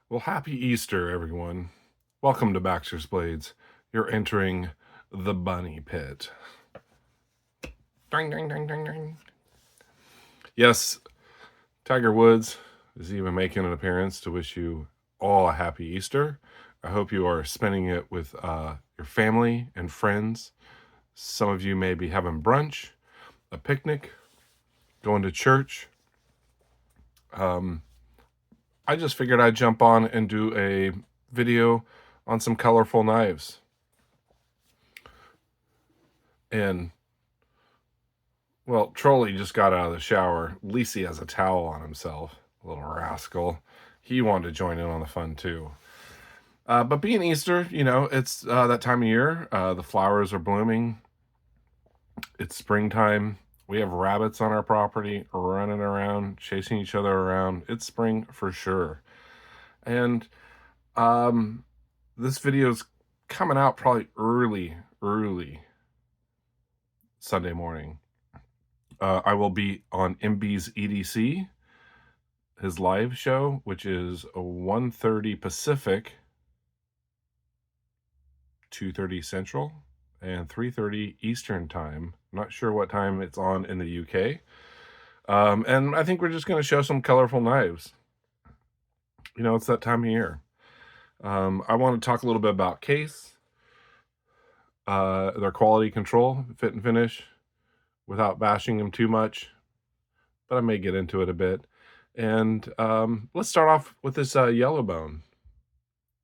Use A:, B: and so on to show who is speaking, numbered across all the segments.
A: Well, happy Easter, everyone. Welcome to Baxter's Blades. You're entering the bunny pit. Ding, ding, ding, ding, ding. Yes, Tiger Woods is even making an appearance to wish you all a happy Easter. I hope you are spending it with your family and friends. Some of you may be having brunch, a picnic, going to church. I just figured I'd jump on and do a video on some colorful knives. And, well, Trolley just got out of the shower. At least he has a towel on himself, little rascal. He wanted to join in on the fun, too. But being Easter, it's that time of year. The flowers are blooming. It's springtime. We have rabbits on our property running around, chasing each other around. It's spring for sure. And this video's coming out probably early Sunday morning. I will be on MB's EDC, his live show, which is 1:30 Pacific, 2:30 Central, and 3:30 Eastern time. I'm not sure what time it's on in the UK. And I think we're just going to show some colorful knives. It's that time of year. I want to talk a little bit about case, their quality control, fit and finish, without bashing them too much, but I may get into it a bit. And let's start off with this Yellowbone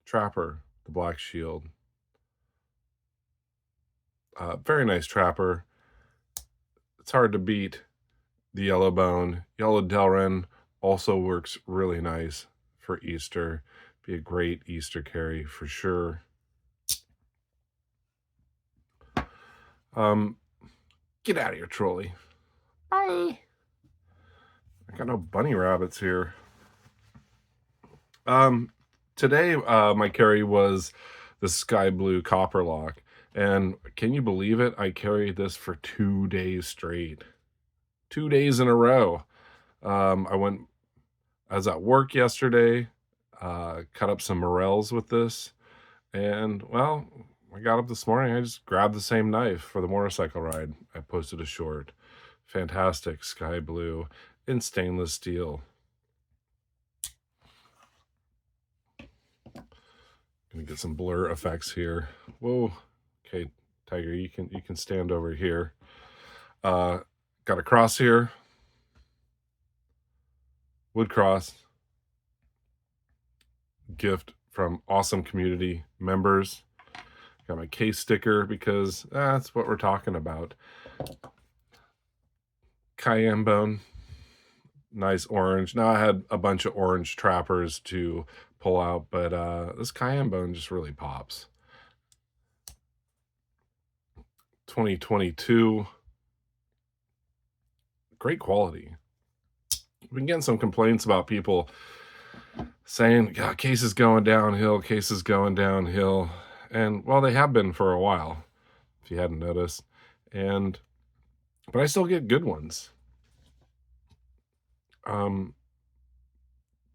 A: Trapper, the Black Shield. Very nice trapper. It's hard to beat the Yellowbone. Yellow Delrin also works really nice for Easter. Be a great Easter carry for sure. Get out of here, Trolley. Bye. I got no bunny rabbits here. Today, my carry was the Sky Blue Copper Lock. And can you believe it? I carried this for 2 days straight. 2 days in a row. I was at work yesterday, cut up some morels with this. And, well, I got up this morning. I just grabbed the same knife for the motorcycle ride. I posted a short. Fantastic sky blue in stainless steel. Gonna get some blur effects here. Whoa. Okay, Tiger, you can stand over here. Got a cross here. Wood cross. Gift from awesome community members. Got my case sticker because that's what we're talking about. Cayenne bone. Nice orange. Now I had a bunch of orange trappers to pull out, but this cayenne bone just really pops. 2022. Great quality. We've been getting some complaints about people saying, God, case is going downhill, case is going downhill. And, well, they have been for a while, if you hadn't noticed. But I still get good ones.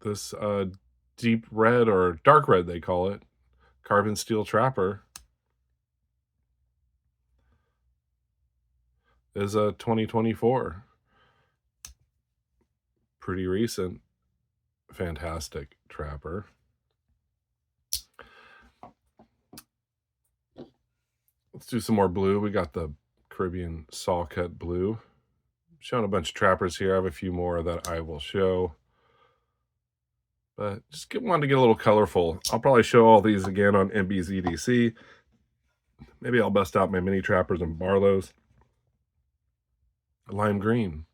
A: This deep red, or dark red they call it, carbon steel trapper, is a 2024. Pretty recent. Fantastic trapper. Let's do some more blue. We got the Caribbean saw cut blue. Showing a bunch of trappers here. I have a few more that I will show. But just wanted to get a little colorful. I'll probably show all these again on MB's EDC. Maybe I'll bust out my mini trappers and Barlows. Lime green.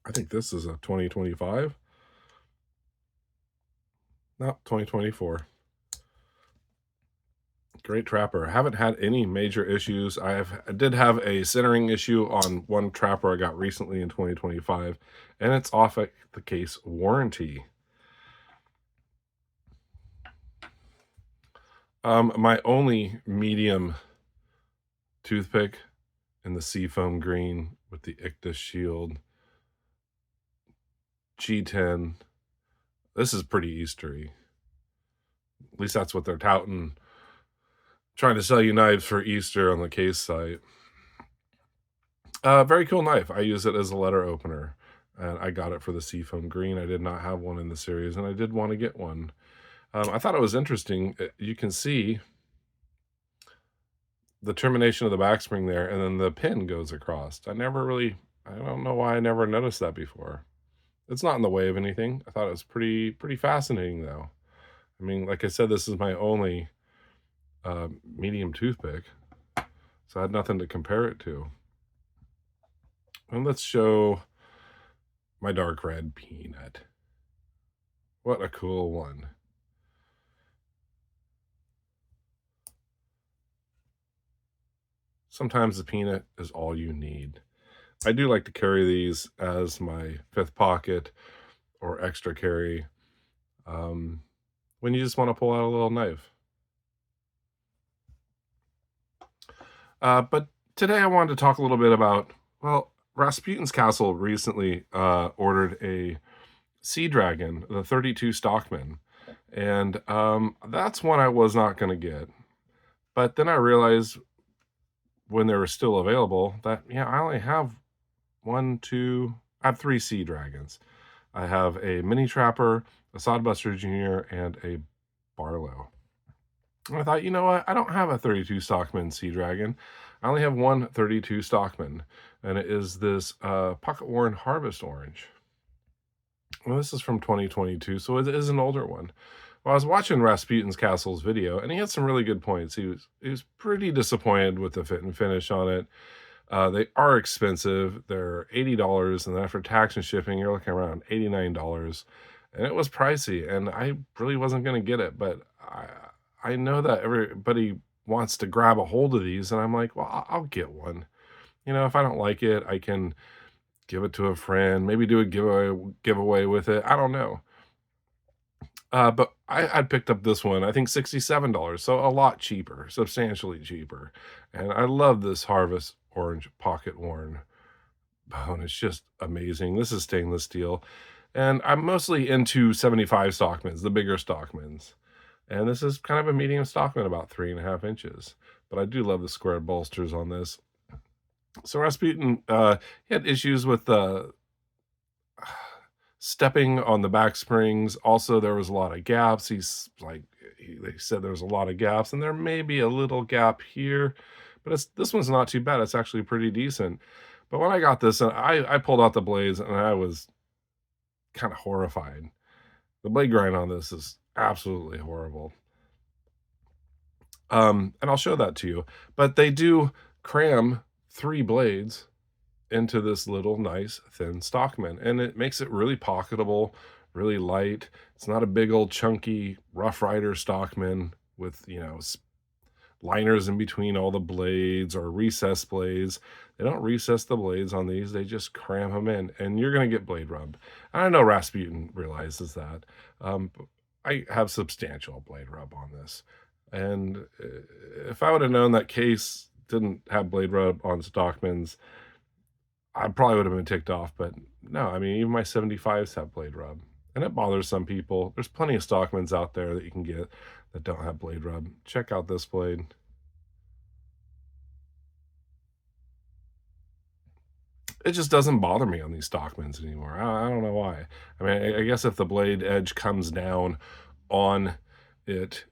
A: I think this is a 2025. No, 2024. Great trapper. Haven't had any major issues. I did have a centering issue on one trapper I got recently in 2025, and it's off at the case warranty. My only medium toothpick in the seafoam green with the Ictus shield. G10. This is pretty Eastery. At least that's what they're touting, trying to sell you knives for Easter on the Case site. Very cool knife. I use it as a letter opener, and I got it for the Seafoam Green. I did not have one in the series, and I did want to get one. I thought it was interesting. You can see the termination of the backspring there, and then the pin goes across. I don't know why I never noticed that before. It's not in the way of anything. I thought it was pretty fascinating, though. I mean, like I said, this is my only medium toothpick, so I had nothing to compare it to. And let's show my dark red peanut. What a cool one. Sometimes the peanut is all you need. I do like to carry these as my fifth pocket or extra carry when you just want to pull out a little knife. But today I wanted to talk a little bit about, well, Rasputin's Castle recently ordered a Sea Dragon, the 32 Stockman, and that's one I was not going to get. But then I realized when they were still available that, yeah, I only have I have 3 Sea Dragons. I have a Mini Trapper, a Sodbuster Jr., and a Barlow. And I thought, you know what? I don't have a 32 Stockman Sea Dragon. I only have one 32 Stockman, and it is this Pocket Worn Harvest Orange. Well, this is from 2022, so it is an older one. Well, I was watching Rasputin's Castle's video, and he had some really good points. He was pretty disappointed with the fit and finish on it. They are expensive. They're $80, and after tax and shipping, you're looking around $89. And it was pricey, and I really wasn't going to get it, but I know that everybody wants to grab a hold of these, and I'm like, well, I'll get one. You know, if I don't like it, I can give it to a friend, maybe do a giveaway with it. I don't know. But I picked up this one, I think $67, so a lot cheaper, substantially cheaper. And I love this Harvest Orange Pocket Worn bone. It's just amazing. This is stainless steel. And I'm mostly into 75 Stockmans, the bigger Stockmans. And this is kind of a medium Stockman, about 3.5 inches. But I do love the square bolsters on this. So Rasputin, he had issues with stepping on the back springs. Also, there was a lot of gaps. They said there was a lot of gaps, and there may be a little gap here, but this one's not too bad. It's actually pretty decent. But when I got this, I pulled out the blades, and I was kind of horrified. The blade grind on this is absolutely horrible. And I'll show that to you. But they do cram 3 blades into this little nice thin Stockman, and it makes it really pocketable, really light. It's not a big old chunky Rough Rider Stockman with, you know, liners in between all the blades or recessed blades. They don't recess the blades on these, they just cram them in, and you're going to get blade rub. And I know Rasputin realizes that. I have substantial blade rub on this, and if I would have known that Case didn't have blade rub on Stockmans, I probably would have been ticked off. But no, I mean, even my 75s have blade rub, and it bothers some people. There's plenty of Stockmans out there that you can get that don't have blade rub. Check out this blade. It just doesn't bother me on these Stockmans anymore. I don't know why. I mean, I guess if the blade edge comes down on it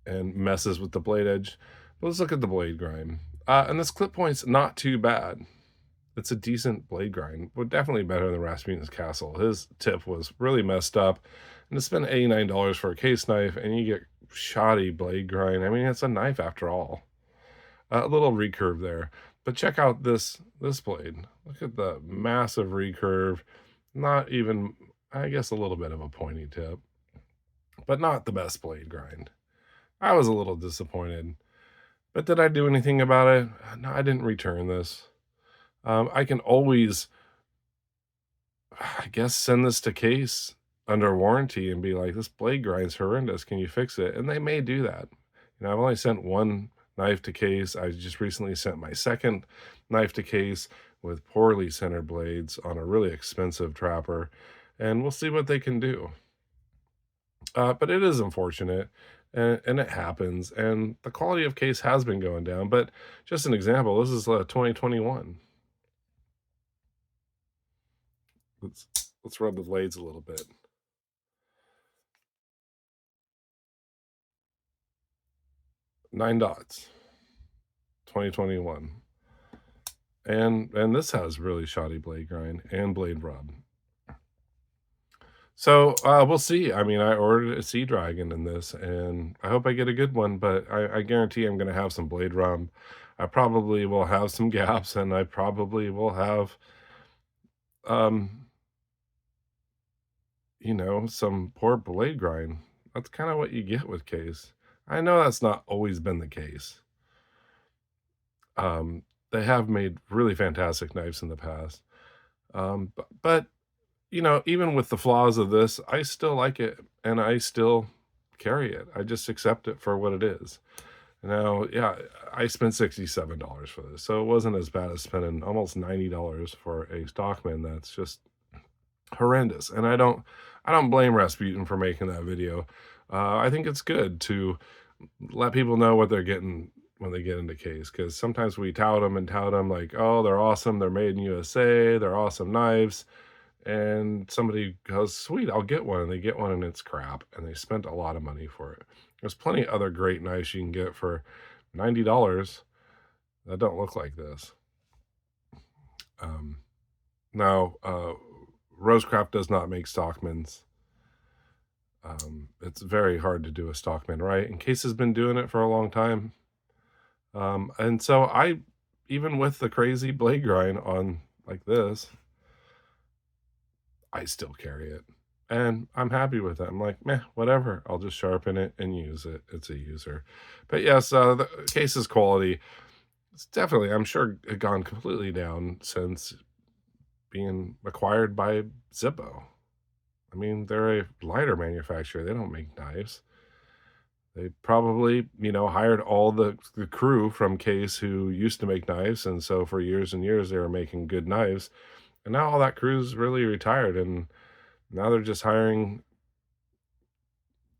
A: and messes with the blade edge. But let's look at the blade grind. And this clip point's not too bad. It's a decent blade grind, but definitely better than Rasputin's Castle. His tip was really messed up, and to spend $89 for a case knife and you get shoddy blade grind, I mean, it's a knife after all. A little recurve there, but check out this blade. Look at the massive recurve. Not even, I guess, a little bit of a pointy tip, but not the best blade grind. I was a little disappointed, but did I do anything about it? No, I didn't return this. I can always, I guess, send this to Case under warranty and be like, this blade grind's horrendous. Can you fix it? And they may do that. You know, I've only sent one knife to Case. I just recently sent my second knife to Case with poorly centered blades on a really expensive trapper, and we'll see what they can do. But it is unfortunate, and it happens, and the quality of case has been going down. But just an example, this is 2021. Let's let's rub the blades a little bit. 9 dots, 2021. And this has really shoddy blade grind and blade rub. So, we'll see. I mean, I ordered a Sea Dragon in this, and I hope I get a good one, but I guarantee I'm gonna have some blade rub. I probably will have some gaps, and I probably will have, um, some poor blade grind. That's kinda what you get with case. I know that's not always been the case. They have made really fantastic knives in the past. But even with the flaws of this, I still like it and I still carry it. I just accept it for what it is. Now, yeah, I spent $67 for this, so it wasn't as bad as spending almost $90 for a Stockman that's just horrendous. And I don't blame Rasputin for making that video. I think it's good to let people know what they're getting when they get into case, because sometimes we tout them like, oh, they're awesome, they're made in USA, they're awesome knives, and somebody goes, sweet, I'll get one, and they get one and it's crap, and they spent a lot of money for it. There's plenty of other great knives you can get for $90 that don't look like this. um, Now, Rosecraft does not make Stockmans. It's very hard to do a Stockman right, and Case has been doing it for a long time. And so even with the crazy blade grind on like this, I still carry it. And I'm happy with it. I'm like, meh, whatever. I'll just sharpen it and use it. It's a user. But yes, the case's quality, it's definitely, I'm sure, gone completely down since being acquired by Zippo. I mean, they're a lighter manufacturer. They don't make knives. They probably, hired all the crew from Case who used to make knives, and so for years and years, they were making good knives, and now all that crew's really retired, and now they're just hiring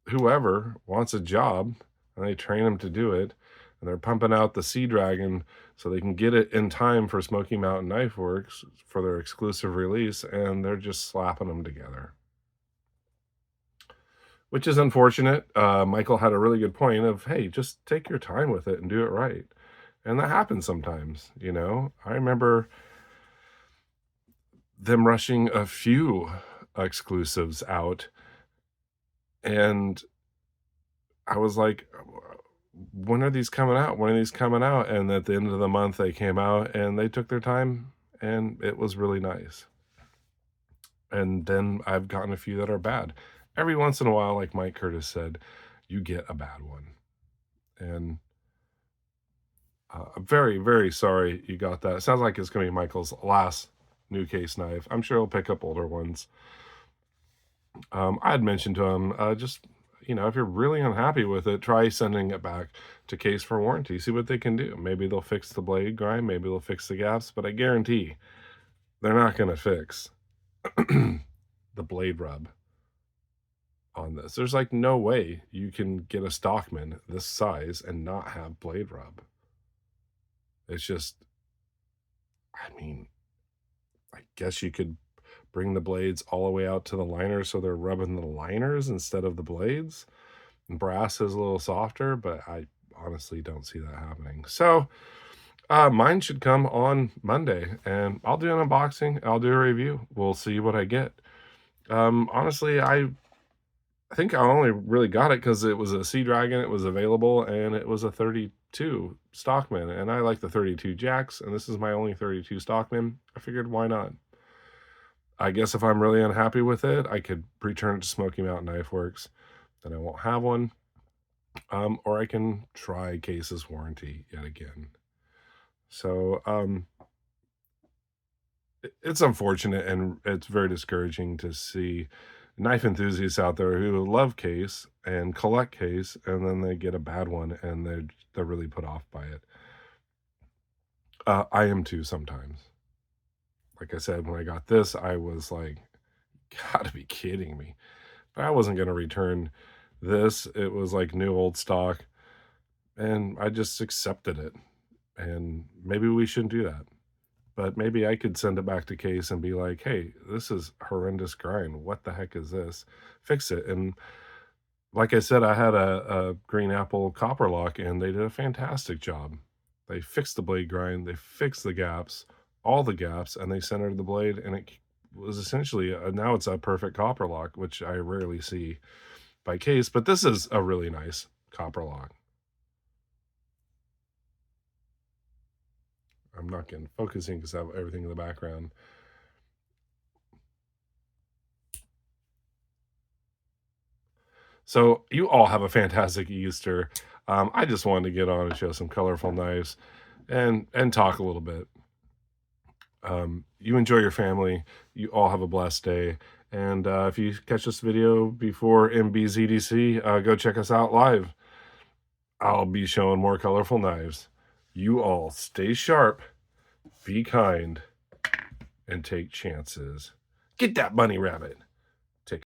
A: whoever wants a job, and they train them to do it, and they're pumping out the Sea Dragon so they can get it in time for Smoky Mountain Knife Works for their exclusive release, and they're just slapping them together, which is unfortunate. Michael had a really good point of, hey, just take your time with it and do it right. And that happens sometimes. I remember them rushing a few exclusives out, and I was like, when are these coming out? When are these coming out? And at the end of the month, they came out and they took their time, and it was really nice. And then I've gotten a few that are bad. Every once in a while, like Mike Curtis said, you get a bad one. And I'm very, very sorry you got that. It sounds like it's going to be Michael's last new case knife. I'm sure he'll pick up older ones. I had mentioned to him, just, if you're really unhappy with it, try sending it back to Case for warranty. See what they can do. Maybe they'll fix the blade grind. Maybe they'll fix the gaps. But I guarantee they're not going to fix the blade rub on this. There's like no way you can get a Stockman this size and not have blade rub. It's just, I mean, I guess you could bring the blades all the way out to the liner so they're rubbing the liners instead of the blades. And brass is a little softer, but I honestly don't see that happening. So, mine should come on Monday, and I'll do an unboxing. I'll do a review. We'll see what I get. Honestly, I think I only really got it because it was a Sea Dragon, it was available, and it was a 32 Stockman, and I like the 32 Jacks, and this is my only 32 Stockman. I figured, why not? I guess if I'm really unhappy with it, I could return it to Smoky Mountain Knife Works, then I won't have one. Or I can try Case's warranty yet again. So, it's unfortunate and it's very discouraging to see knife enthusiasts out there who love Case and collect Case, and then they get a bad one and they're really put off by it. I am too sometimes. Like I said, when I got this, I was like, "Gotta be kidding me!" I wasn't gonna return this. It was like new old stock, and I just accepted it. And maybe we shouldn't do that. But maybe I could send it back to Case and be like, "Hey, this is horrendous grind. What the heck is this? Fix it." And like I said, I had a Green Apple copper lock, and they did a fantastic job. They fixed the blade grind, they fixed the gaps, all the gaps, and they centered the blade, and it was essentially now it's a perfect copper lock, which I rarely see by Case, but this is a really nice copper lock. I'm not getting focusing because I have everything in the background. So you all have a fantastic Easter. I just wanted to get on and show some colorful knives and talk a little bit. You enjoy your family. You all have a blessed day. And if you catch this video before MBZDC, go check us out live. I'll be showing more colorful knives. You all stay sharp, be kind, and take chances. Get that bunny rabbit.